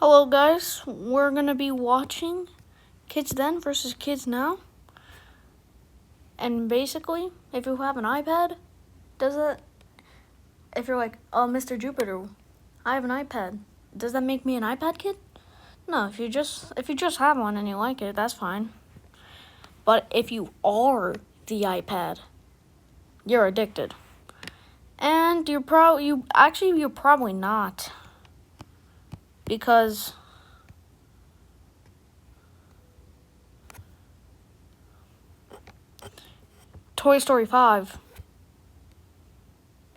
Hello guys, we're gonna be watching Kids Then versus Kids Now. And basically, if you have an iPad, if you're like, oh Mr. Jupiter, I have an iPad, does that make me an iPad kid? No, if you just have one and you like it, that's fine. But if you are the iPad, you're addicted. And you're probably not. Because Toy Story 5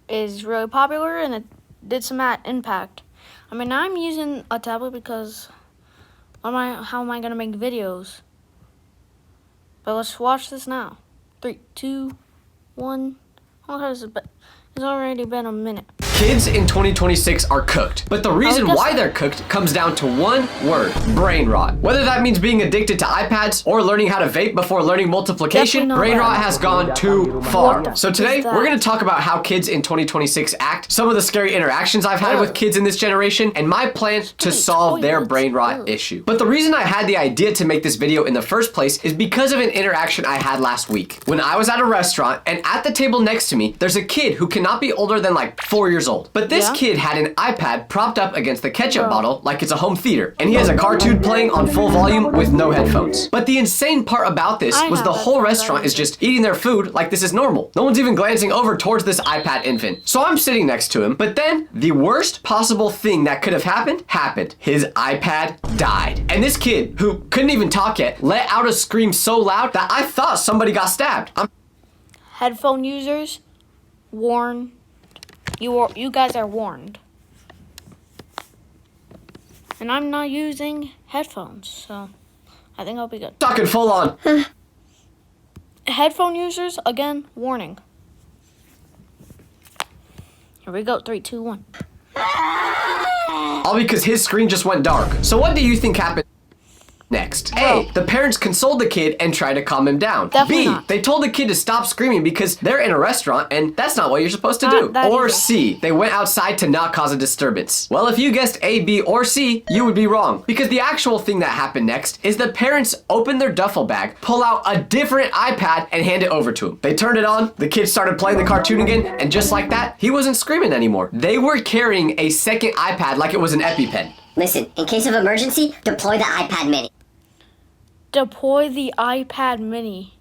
is really popular and it did some impact. I mean, I'm using a tablet because how am I gonna make videos? But let's watch this now. 3, 2, 1. It's already been a minute. Kids in 2026 are cooked, but the reason why they're cooked comes down to one word: brain rot. Whether that means being addicted to iPads or learning how to vape before learning multiplication, brain rot has gone too far. So today, we're gonna talk about how kids in 2026 act, some of the scary interactions I've had with kids in this generation, and my plan to solve their brain rot issue. But the reason I had the idea to make this video in the first place is because of an interaction I had last week. When I was at a restaurant, and at the table next to me, there's a kid who cannot be older than like 4 years old. But this kid had an iPad propped up against the ketchup bottle like it's a home theater. And he has a cartoon playing on full volume with no headphones. But the insane part about this was the whole restaurant is just eating their food like this is normal. No one's even glancing over towards this iPad infant. So I'm sitting next to him. But then the worst possible thing that could have happened. His iPad died. And this kid, who couldn't even talk yet, let out a scream so loud that I thought somebody got stabbed. Headphone users, warn. You guys are warned. And I'm not using headphones, so I think I'll be good. Talking full on. Headphone users, again, warning. Here we go, 3, 2, 1. All because his screen just went dark. So what do you think happened next? A, the parents consoled the kid and tried to calm him down. B, they told the kid to stop screaming because they're in a restaurant and that's not what you're supposed to do. Or C, they went outside to not cause a disturbance. Well, if you guessed A, B, or C, you would be wrong. Because the actual thing that happened next is the parents opened their duffel bag, pull out a different iPad, and hand it over to him. They turned it on, the kid started playing the cartoon again, and just like that, he wasn't screaming anymore. They were carrying a second iPad like it was an EpiPen. Listen, in case of emergency, deploy the iPad mini. Deploy the iPad mini.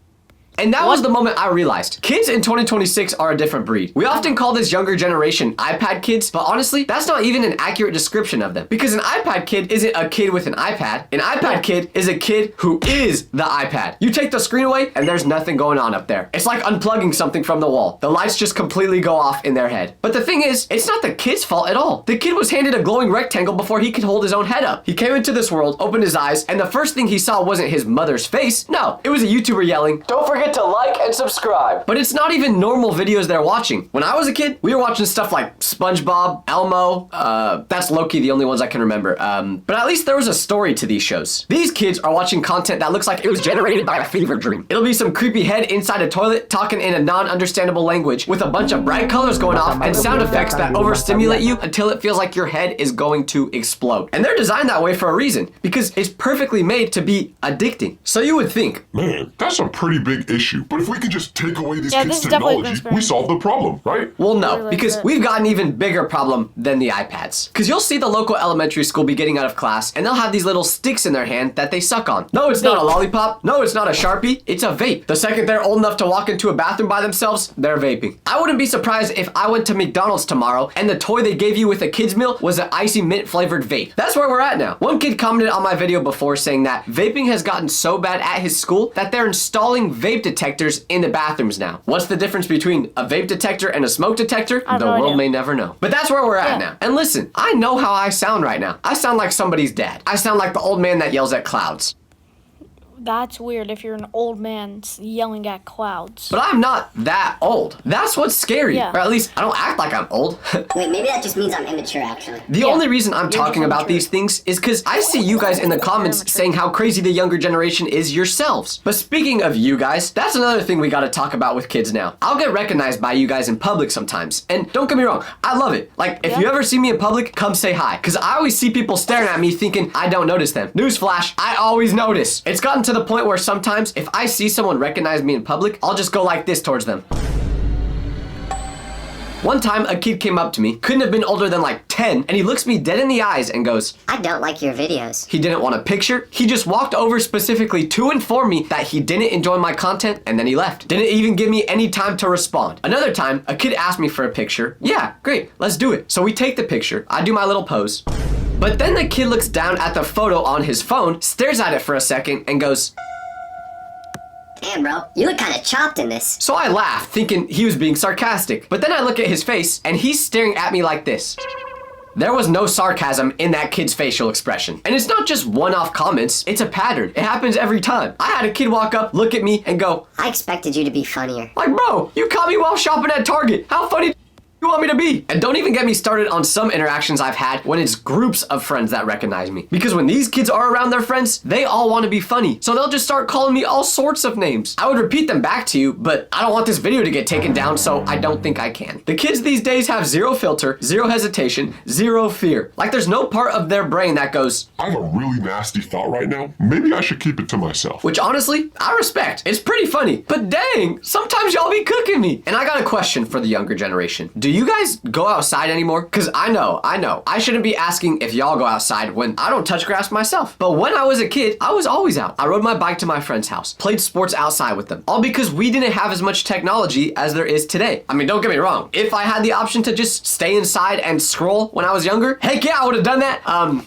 And that was the moment I realized kids in 2026 are a different breed. We often call this younger generation iPad kids, but honestly, that's not even an accurate description of them. Because an iPad kid isn't a kid with an iPad. An iPad kid is a kid who is the iPad. You take the screen away and there's nothing going on up there. It's like unplugging something from the wall. The lights just completely go off in their head. But the thing is, it's not the kid's fault at all. The kid was handed a glowing rectangle before he could hold his own head up. He came into this world, opened his eyes, and the first thing he saw wasn't his mother's face. No, it was a YouTuber yelling, "Don't forget to like and subscribe." But it's not even normal videos they're watching. When I was a kid, we were watching stuff like SpongeBob, Elmo, that's low-key the only ones I can remember. But at least there was a story to these shows. These kids are watching content that looks like it was generated by a fever dream. It'll be some creepy head inside a toilet talking in a non-understandable language with a bunch of bright colors going off and sound effects that overstimulate you until it feels like your head is going to explode. And they're designed that way for a reason, because it's perfectly made to be addicting. So you would think, man, that's a pretty big issue. But if we could just take away this kid's technology, we solve the problem, right? Well, no, because we've got an even bigger problem than the iPads. Because you'll see the local elementary school be getting out of class, and they'll have these little sticks in their hand that they suck on. No, it's not a lollipop. No, it's not a Sharpie. It's a vape. The second they're old enough to walk into a bathroom by themselves, they're vaping. I wouldn't be surprised if I went to McDonald's tomorrow and the toy they gave you with a kid's meal was an icy mint flavored vape. That's where we're at now. One kid commented on my video before saying that vaping has gotten so bad at his school that they're installing vape detectors in the bathrooms now. What's the difference between a vape detector and a smoke detector? The world may never know. But that's where we're at now. And listen, I know how I sound right now. I sound like somebody's dad. I sound like the old man that yells at clouds. That's weird if you're an old man yelling at clouds. But I'm not that old. That's what's scary. Yeah. Or at least I don't act like I'm old. Wait, maybe that just means I'm immature, actually. The only reason I'm talking about these things is because I see you guys in the comments saying how crazy the younger generation is yourselves. But speaking of you guys, that's another thing we gotta talk about with kids now. I'll get recognized by you guys in public sometimes. And don't get me wrong, I love it. Like, if you ever see me in public, come say hi. Because I always see people staring at me thinking I don't notice them. Newsflash, I always notice. It's gotten to the point where sometimes if I see someone recognize me in public, I'll just go like this towards them. One time, a kid came up to me, couldn't have been older than like 10, and he looks me dead in the eyes and goes, I don't like your videos. he didn't want a picture. He just walked over specifically to inform me that he didn't enjoy my content, and then he left. Didn't even give me any time to respond. Another time, a kid asked me for a picture. Yeah, great, let's do it. So we take the picture. I do my little pose. But then the kid looks down at the photo on his phone, stares at it for a second, and goes, Damn, bro, you look kind of chopped in this. so I laughed, thinking he was being sarcastic. But then I look at his face, and he's staring at me like this. There was no sarcasm in that kid's facial expression. And it's not just one-off comments, it's a pattern. It happens every time. I had a kid walk up, look at me, and go, I expected you to be funnier. like, bro, you caught me while shopping at Target. How funny do you want me to be? And don't even get me started on some interactions I've had when it's groups of friends that recognize me. Because when these kids are around their friends, they all want to be funny. So they'll just start calling me all sorts of names. I would repeat them back to you, but I don't want this video to get taken down, so I don't think I can. The kids these days have zero filter, zero hesitation, zero fear. Like there's no part of their brain that goes, I have a really nasty thought right now. Maybe I should keep it to myself. which honestly, I respect. It's pretty funny, but dang, sometimes y'all be cooking me. And I got a question for the younger generation. Do you guys go outside anymore? Because I know, I shouldn't be asking if y'all go outside when I don't touch grass myself. But when I was a kid, I was always out. I rode my bike to my friend's house, played sports outside with them, all because we didn't have as much technology as there is today. I mean, don't get me wrong. If I had the option to just stay inside and scroll when I was younger, heck yeah, I would have done that.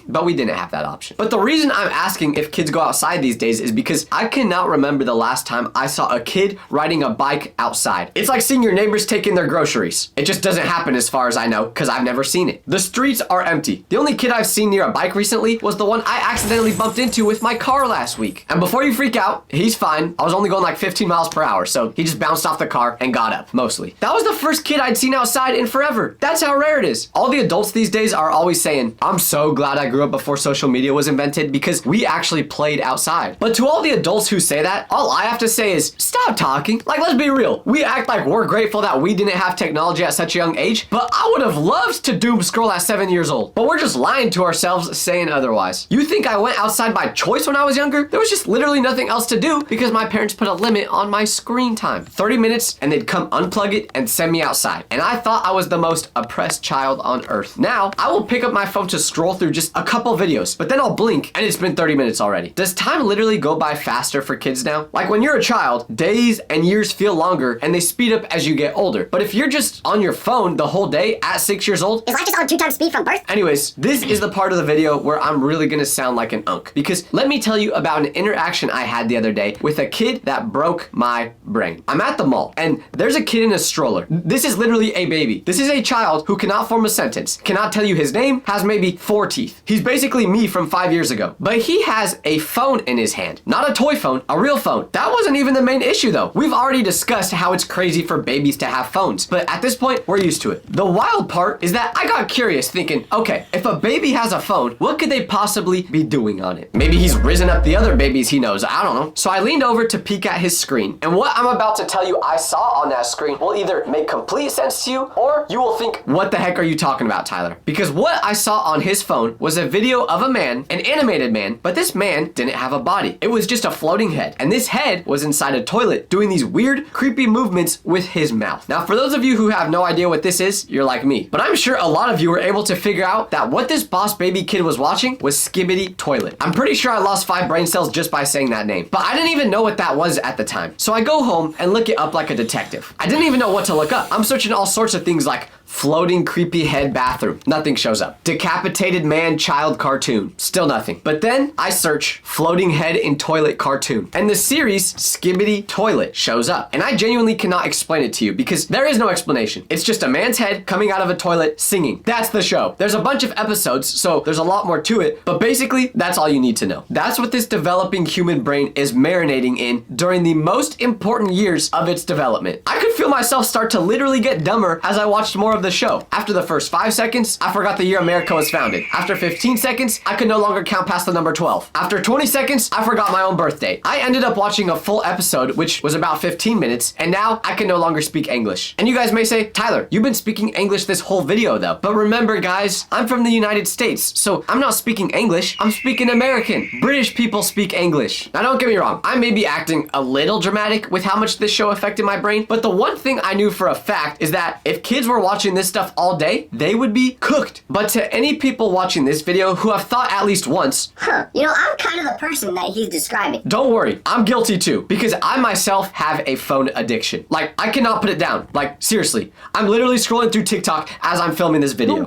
But we didn't have that option. But the reason I'm asking if kids go outside these days is because I cannot remember the last time I saw a kid riding a bike outside. It's like seeing your neighbors taking their groceries. It just doesn't happen as far as I know, because I've never seen it. The streets are empty. The only kid I've seen near a bike recently was the one I accidentally bumped into with my car last week. And before you freak out, he's fine. I was only going like 15 miles per hour, so he just bounced off the car and got up, mostly. That was the first kid I'd seen outside in forever. That's how rare it is. All the adults these days are always saying, I'm so glad I grew up before social media was invented because we actually played outside. But to all the adults who say that, all I have to say is, stop talking. Like, let's be real. We act like we're grateful that we didn't have technology at such a young age, but I would have loved to doom scroll at 7 years old. But we're just lying to ourselves saying otherwise. You think I went outside by choice when I was younger? There was just literally nothing else to do because my parents put a limit on my screen time. 30 minutes and they'd come unplug it and send me outside. And I thought I was the most oppressed child on earth. Now, I will pick up my phone to scroll through just a couple videos, but then I'll blink and it's been 30 minutes already. Does time literally go by faster for kids now? Like when you're a child, days and years feel longer and they speed up as you get older. But if you're just on your phone the whole day at 6 years old, Is life just on 2 times speed from birth? anyways, this is the part of the video where I'm really gonna sound like an unk. Because let me tell you about an interaction I had the other day with a kid that broke my brain. I'm at the mall, and there's a kid in a stroller. This is literally a baby. This is a child who cannot form a sentence, cannot tell you his name, has maybe 4 teeth. He's basically me from 5 years ago. But he has a phone in his hand. Not a toy phone, a real phone. That wasn't even the main issue though. We've already discussed how it's crazy for babies to have phones, but at this point, we're used to it. The wild part is that I got curious thinking, okay, if a baby has a phone, what could they possibly be doing on it? Maybe he's risen up the other babies he knows, I don't know. So I leaned over to peek at his screen, and what I'm about to tell you I saw on that screen will either make complete sense to you, or you will think, what the heck are you talking about, Tyler? Because what I saw on his phone was a video of a man, an animated man, but this man didn't have a body. It was just a floating head, and this head was inside a toilet doing these weird, creepy movements with his mouth. Now, for those of you who have no idea what this is, you're like me. But I'm sure a lot of you were able to figure out that what this Boss Baby kid was watching was Skibbity Toilet. I'm pretty sure I lost 5 brain cells just by saying that name, but I didn't even know what that was at the time. So I go home and look it up like a detective. I didn't even know what to look up. I'm searching all sorts of things like Floating creepy head bathroom. Nothing shows up. Decapitated man child cartoon. Still nothing. But then I search floating head in toilet cartoon. And the series Skibbity Toilet shows up. And I genuinely cannot explain it to you because there is no explanation. It's just a man's head coming out of a toilet singing. That's the show. There's a bunch of episodes, so there's a lot more to it. But basically, that's all you need to know. That's what this developing human brain is marinating in during the most important years of its development. I could feel myself start to literally get dumber as I watched more of the show. After the first 5 seconds, I forgot the year America was founded. After 15 seconds, I could no longer count past the number 12. After 20 seconds, I forgot my own birthday. I ended up watching a full episode, which was about 15 minutes, and now I can no longer speak English. And you guys may say, Tyler, you've been speaking English this whole video though. But remember guys, I'm from the United States, so I'm not speaking English, I'm speaking American. British people speak English. Now don't get me wrong, I may be acting a little dramatic with how much this show affected my brain, but the one thing I knew for a fact is that if kids were watching this stuff all day, they would be cooked. But to any people watching this video who have thought at least once, You know, I'm kind of the person that he's describing. don't worry, I'm guilty too, because I myself have a phone addiction. Like, I cannot put it down. Like, seriously, I'm literally scrolling through TikTok as I'm filming this video.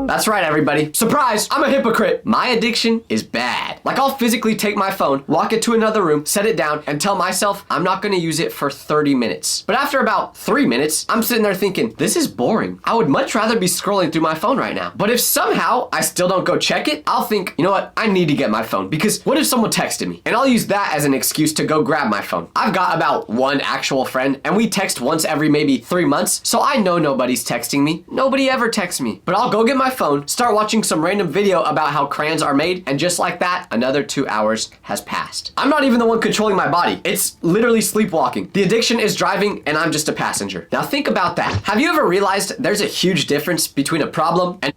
That's right, everybody. Surprise, I'm a hypocrite. My addiction is bad. Like, I'll physically take my phone, walk it to another room, set it down, and tell myself I'm not gonna use it for 30 minutes. But after about 3 minutes, I'm sitting there thinking, this is boring. I would much rather be scrolling through my phone right now. But if somehow I still don't go check it, I'll think, you know what, I need to get my phone because what if someone texted me? And I'll use that as an excuse to go grab my phone. I've got about one actual friend and we text once every maybe 3 months, so I know nobody's texting me. Nobody ever texts me. But I'll go get my phone, start watching some random video about how crayons are made, and just like that, another 2 hours has passed. I'm not even the one controlling my body. It's literally sleepwalking. The addiction is driving and I'm just a passenger. Now think about that. Have you ever realized there's a huge difference between a problem and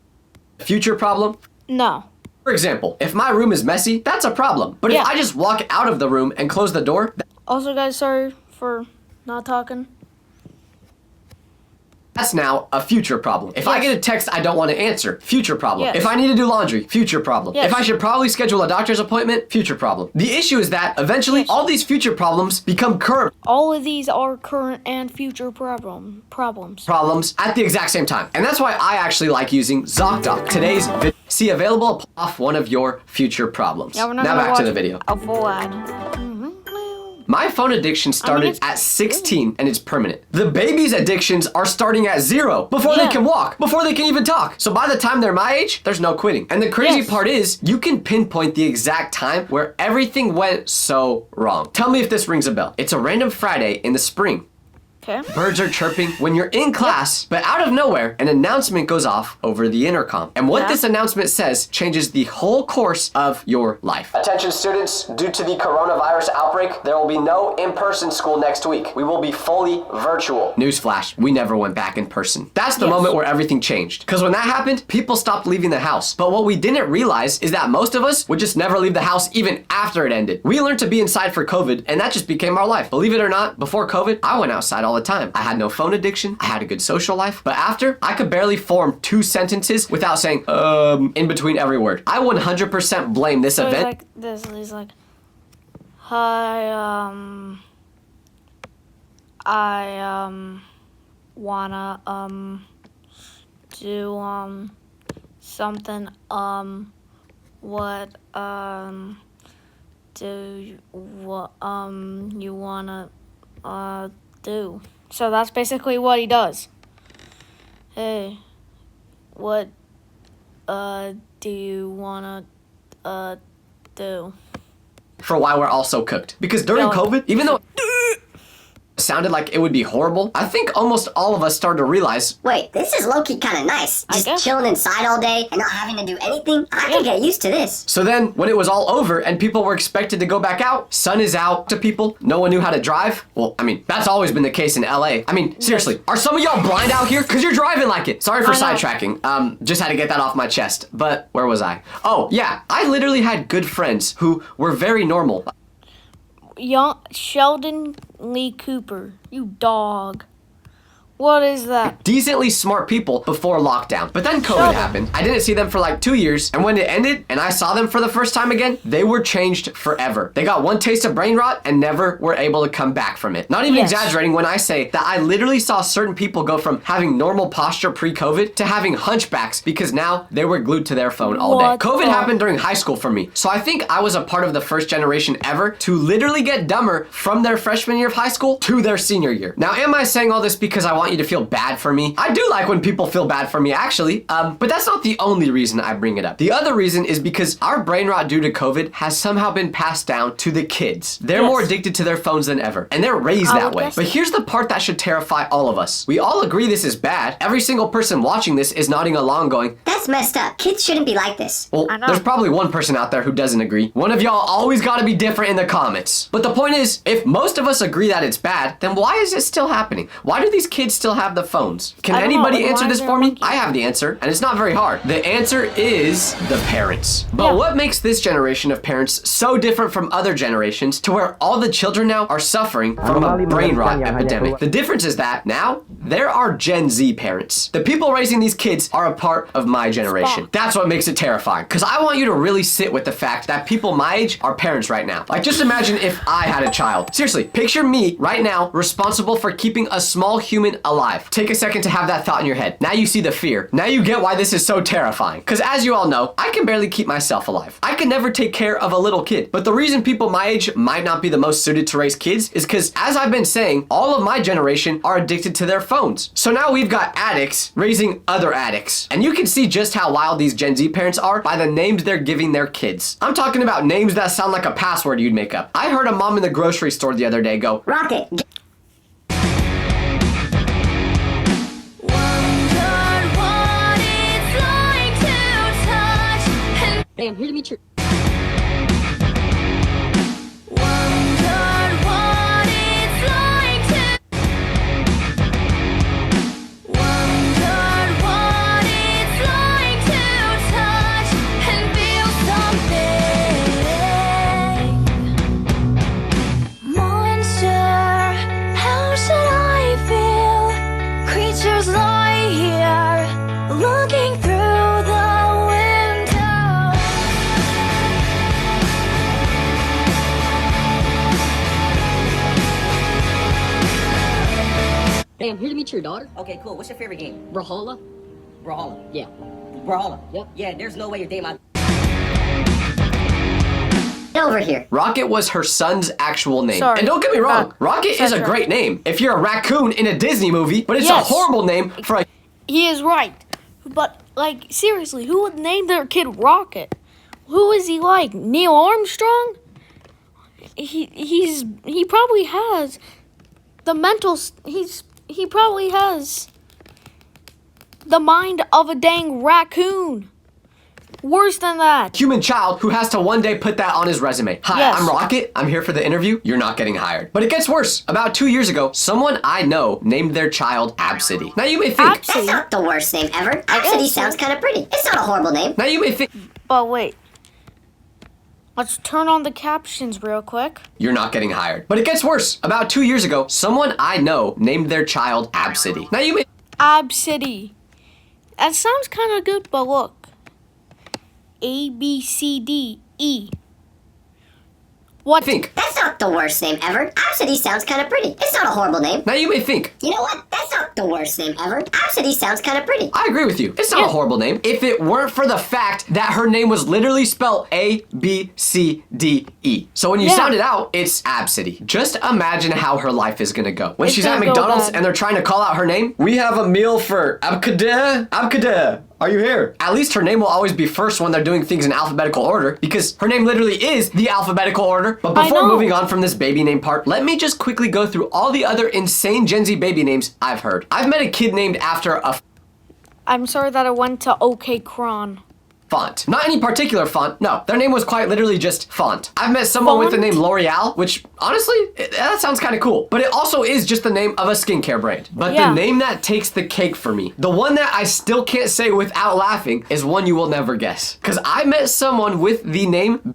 a future problem? No. For example, if my room is messy, that's a problem. But Yeah. if I just walk out of the room and close the door, Also, guys, sorry for not talking. that's now a future problem. If I Yes. get a text I don't want to answer, future problem. Yes. If I need to do laundry, future problem. Yes. If I should probably schedule a doctor's appointment, future problem. The issue is that eventually all these future problems become current All of these are current and future problems. problems at the exact same time. And that's why I actually like using ZocDoc. Today's video. See, available off one of your future problems. Yeah, we're not Now gonna back to watch the video. a full ad. My phone addiction started it's at 16 and it's permanent. The baby's addictions are starting at 0 before they Yeah. can walk, before they can even talk. So by the time they're my age, there's no quitting. And the crazy Yes. part is you can pinpoint the exact time where everything went so wrong. Tell me if this rings a bell. It's a random Friday in the spring. Okay. Birds are chirping when you're in class, but out of nowhere, an announcement goes off over the intercom. And what Yeah. this announcement says changes the whole course of your life. Attention students, due to the coronavirus outbreak, there will be no in-person school next week. We will be fully virtual. Newsflash, we never went back in person. That's the Yes. moment where everything changed. Because when that happened, people stopped leaving the house. But what we didn't realize is that most of us would just never leave the house even after it ended. We learned to be inside for COVID, and that just became our life. Believe it or not, before COVID, I went outside all the time. I had no phone addiction. I had a good social life. But after, I could barely form 2 sentences without saying, in between every word. I 100% blame this So he's event. like this. He's like, hi, I wanna do something. What do what you wanna do? So that's basically what he does. Hey, what do you wanna do? For why we're all so cooked. Because during Yeah. COVID, even though it sounded like it would be horrible, I think almost all of us started to realize Wait, this is low-key kind of nice. I Just guess. chilling inside all day and not having to do anything. I could get used to this. So then, when it was all over and people were expected to go back out, sun is out to people, no one knew how to drive. Well, I mean, that's always been the case in LA. I mean, seriously, are some of y'all blind out here? Because you're driving like it. Sorry for I know. sidetracking. Just had to get that off my chest. But where was I? Oh, yeah, I literally had good friends who were very normal. Young Sheldon Lee Cooper, you dog. What is that? Decently smart people before lockdown. But then COVID happened. I didn't see them for like 2 years. And when it ended and I saw them for the first time again, they were changed forever. They got one taste of brain rot and never were able to come back from it. Not even exaggerating when I say that I literally saw certain people go from having normal posture pre-COVID to having hunchbacks because now they were glued to their phone all day. COVID happened during high school for me. So I think I was a part of the first generation ever to literally get dumber from their freshman year of high school to their senior year. Now, am I saying all this because I want you to feel bad for me? I do like when people feel bad for me, actually. But that's not the only reason I bring it up. The other reason is because our brain rot due to COVID has somehow been passed down to the kids. They're more addicted to their phones than ever, and they're raised that way. But here's the part that should terrify all of us. We all agree this is bad. Every single person watching this is nodding along going, "That's messed up. Kids shouldn't be like this." Well, there's probably one person out there who doesn't agree. One of y'all always gotta be different in the comments. But the point is, if most of us agree that it's bad, then why is it still happening? Why do these kids still have the phones? Can anybody answer this for me? I have the answer, and it's not very hard. The answer is the parents. But what makes this generation of parents so different from other generations to where all the children now are suffering from a brain rot epidemic? The difference is that now there are Gen Z parents. The people raising these kids are a part of my generation. That's what makes it terrifying, because I want you to really sit with the fact that people my age are parents right now. Like, just imagine if I had a child. Seriously, picture me right now responsible for keeping a small human alive. Take a second to have that thought in your head. Now you see the fear. Now you get why this is so terrifying. Because as you all know, I can barely keep myself alive. I can never take care of a little kid. But the reason people my age might not be the most suited to raise kids is because, as I've been saying, all of my generation are addicted to their phones. So now we've got addicts raising other addicts. And you can see just how wild these Gen Z parents are by the names they're giving their kids. I'm talking about names that sound like a password you'd make up. I heard a mom in the grocery store the other day go, "Rocket." Hey, I'm here to meet your... Hey, I'm here to meet your daughter. Okay, cool. What's your favorite game? Brawlhalla. Brawlhalla. Yeah. Brawlhalla. Yep. Yeah, there's no way you're dating my... Get over here. Rocket was her son's actual name. Sorry. And don't get me wrong, Rocket is a great name if you're a raccoon in a Disney movie, but it's a horrible name for a... He is right. But, like, seriously, who would name their kid Rocket? Who is he like? Neil Armstrong? He probably has the mental... He probably has the mind of a dang raccoon. Worse than that. Human child who has to one day put that on his resume. Hi, I'm Rocket. I'm here for the interview. You're not getting hired. But it gets worse. About 2 years ago, someone I know named their child Absidy. Now you may think... That's not the worst name ever. Absidy sounds kind of pretty. It's not a horrible name. Now you may think... But wait. Let's turn on the captions real quick. You're not getting hired. But it gets worse. About 2 years ago, someone I know named their child Absidy. Now you may... Absidy. That sounds kind of good, but look. A-B-C-D-E. What? Think. That's not the worst name ever. Absidy sounds kind of pretty. It's not a horrible name. Now you may think. You know what? That's not the worst name ever. Absidy sounds kind of pretty. I agree with you. It's not a horrible name. If it weren't for the fact that her name was literally spelled A-B-C-D-E. So when you sound it out, it's Absidy. Just imagine how her life is gonna go. When she's at McDonald's and they're trying to call out her name, we have a meal for Abkadah. Abkadah. Are you here? At least her name will always be first when they're doing things in alphabetical order, because her name literally is the alphabetical order. But before moving on from this baby name part, let me just quickly go through all the other insane Gen Z baby names I've heard. I've met a kid named after a... I'm sorry that I went to OK Cron. Font. Not any particular font. No, their name was quite literally just font. I've met someone with the name L'Oreal, which honestly, that sounds kind of cool. But it also is just the name of a skincare brand. But the name that takes the cake for me, the one that I still can't say without laughing, is one you will never guess. Because I met someone with the name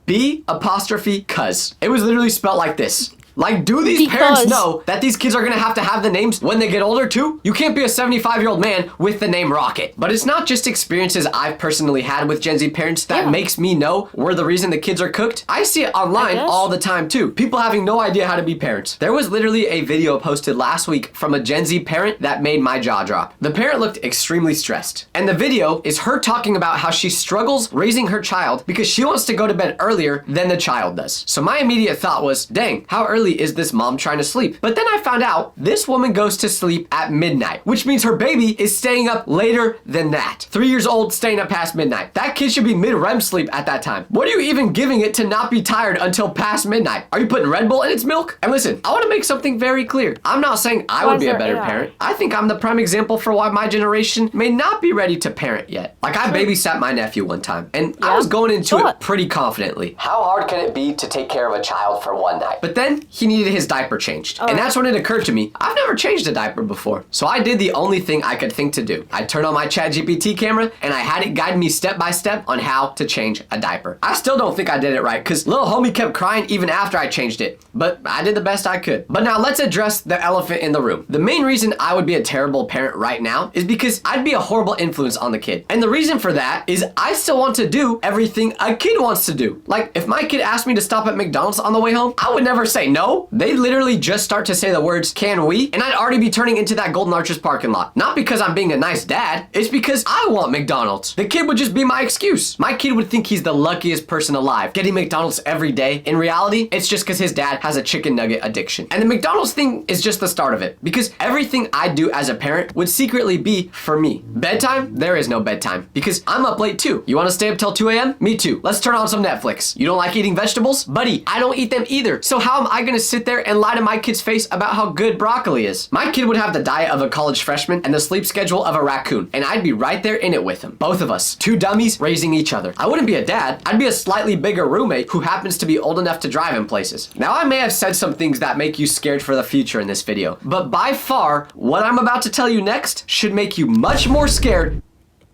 B''cuz. It was literally spelled like this. Like, do these parents know that these kids are gonna have to have the names when they get older too? You can't be a 75-year-old man with the name Rocket. But it's not just experiences I've personally had with Gen Z parents that makes me know we're the reason the kids are cooked. I see it online all the time too. People having no idea how to be parents. There was literally a video posted last week from a Gen Z parent that made my jaw drop. The parent looked extremely stressed. And the video is her talking about how she struggles raising her child because she wants to go to bed earlier than the child does. So my immediate thought was, dang, how early is this mom trying to sleep? But then I found out this woman goes to sleep at midnight, which means her baby is staying up later than that. 3 years old, staying up past midnight. That kid should be mid-REM sleep at that time. What are you even giving it to not be tired until past midnight? Are you putting Red Bull in its milk? And listen, I want to make something very clear. I'm not saying I would be a better parent. I think I'm the prime example for why my generation may not be ready to parent yet. Like, I babysat my nephew one time, and I was going into it pretty confidently. How hard can it be to take care of a child for one night? But then he needed his diaper changed. And that's when it occurred to me, I've never changed a diaper before. So I did the only thing I could think to do. I turned on my ChatGPT camera and I had it guide me step by step on how to change a diaper. I still don't think I did it right because little homie kept crying even after I changed it. But I did the best I could. But now let's address the elephant in the room. The main reason I would be a terrible parent right now is because I'd be a horrible influence on the kid. And the reason for that is I still want to do everything a kid wants to do. Like, if my kid asked me to stop at McDonald's on the way home, I would never say no. They literally just start to say the words, can we? And I'd already be turning into that Golden Arches parking lot. Not because I'm being a nice dad, it's because I want McDonald's. The kid would just be my excuse. My kid would think he's the luckiest person alive, getting McDonald's every day. In reality, it's just because his dad has a chicken nugget addiction. And the McDonald's thing is just the start of it, because everything I do as a parent would secretly be for me. Bedtime? There is no bedtime, because I'm up late too. You want to stay up till 2 a.m.? Me too. Let's turn on some Netflix. You don't like eating vegetables? Buddy, I don't eat them either. So how am I gonna sit there and lie to my kid's face about how good broccoli is? My kid would have the diet of a college freshman and the sleep schedule of a raccoon, and I'd be right there in it with him. Both of us, two dummies raising each other. I wouldn't be a dad. I'd be a slightly bigger roommate who happens to be old enough to drive in places. Now, I may have said some things that make you scared for the future in this video, but by far, what I'm about to tell you next should make you much more scared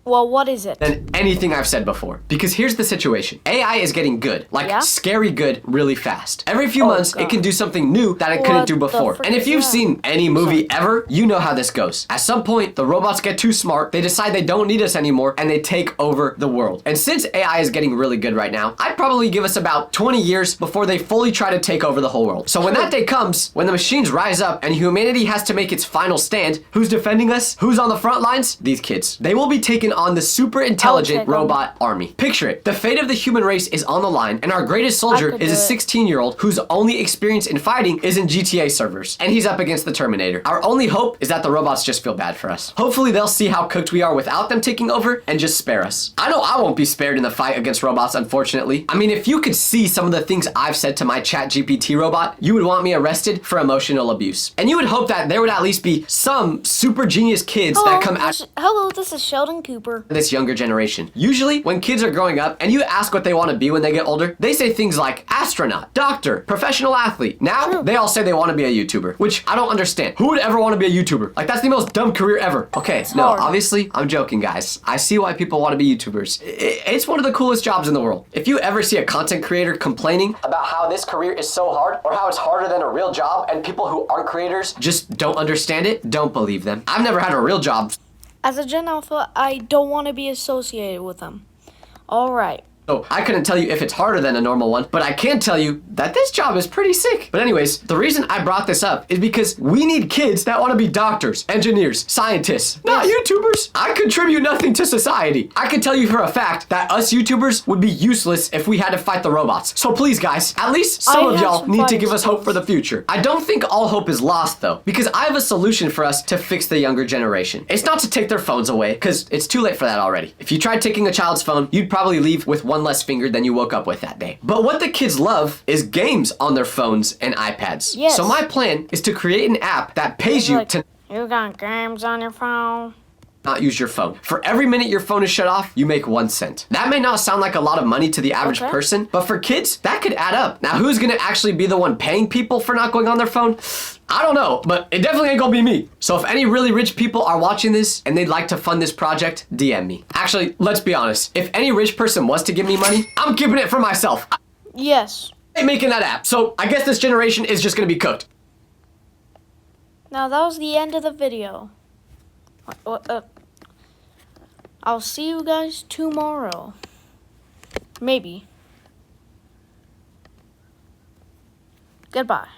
Well, what is it? than anything I've said before. Because here's the situation. AI is getting good, like scary good, really fast. Every few months, it can do something new that it couldn't do before. And if you've seen any movie ever, you know how this goes. At some point, the robots get too smart, they decide they don't need us anymore, and they take over the world. And since AI is getting really good right now, I'd probably give us about 20 years before they fully try to take over the whole world. So when that day comes, when the machines rise up and humanity has to make its final stand, who's defending us? Who's on the front lines? These kids. They will be taken on the super intelligent robot army. Picture it. The fate of the human race is on the line, and our greatest soldier is a 16-year-old whose only experience in fighting is in GTA servers, and he's up against the Terminator. Our only hope is that the robots just feel bad for us. Hopefully they'll see how cooked we are without them taking over and just spare us. I know I won't be spared in the fight against robots, unfortunately. I mean, if you could see some of the things I've said to my ChatGPT robot, you would want me arrested for emotional abuse. And you would hope that there would at least be some super genius kids that come out. Hello, this is Sheldon Cooper. This younger generation. Usually, when kids are growing up and you ask what they want to be when they get older, they say things like astronaut, doctor, professional athlete. Now, they all say they want to be a YouTuber, which I don't understand. Who would ever want to be a YouTuber? Like, that's the most dumb career ever. Okay, no, obviously, I'm joking, guys. I see why people want to be YouTubers. It's one of the coolest jobs in the world. If you ever see a content creator complaining about how this career is so hard or how it's harder than a real job and people who aren't creators just don't understand it, don't believe them. I've never had a real job. As a Gen Alpha, I don't want to be associated with them. Alright. So I couldn't tell you if it's harder than a normal one, but I can tell you that this job is pretty sick. But anyways, the reason I brought this up is because we need kids that want to be doctors, engineers, scientists, not YouTubers. I contribute nothing to society. I can tell you for a fact that us YouTubers would be useless if we had to fight the robots. So please, guys, at least some of y'all need to give us hope for the future. I don't think all hope is lost though, because I have a solution for us to fix the younger generation. It's not to take their phones away, because it's too late for that already. If you tried taking a child's phone, you'd probably leave with one less finger than you woke up with that day. But what the kids love is games on their phones and iPads. Yes. So my plan is to create an app that pays you to You got games on your phone? not use your phone. For every minute your phone is shut off, you make 1 cent. That may not sound like a lot of money to the average person, but for kids, that could add up. Now, who's gonna actually be the one paying people for not going on their phone? I don't know, but it definitely ain't gonna be me. So if any really rich people are watching this and they'd like to fund this project, DM me. Actually, let's be honest. If any rich person was to give me money, I'm keeping it for myself. Yes. making that app. So I guess this generation is just gonna be cooked. Now that was the end of the video. I'll see you guys tomorrow. Maybe. Goodbye.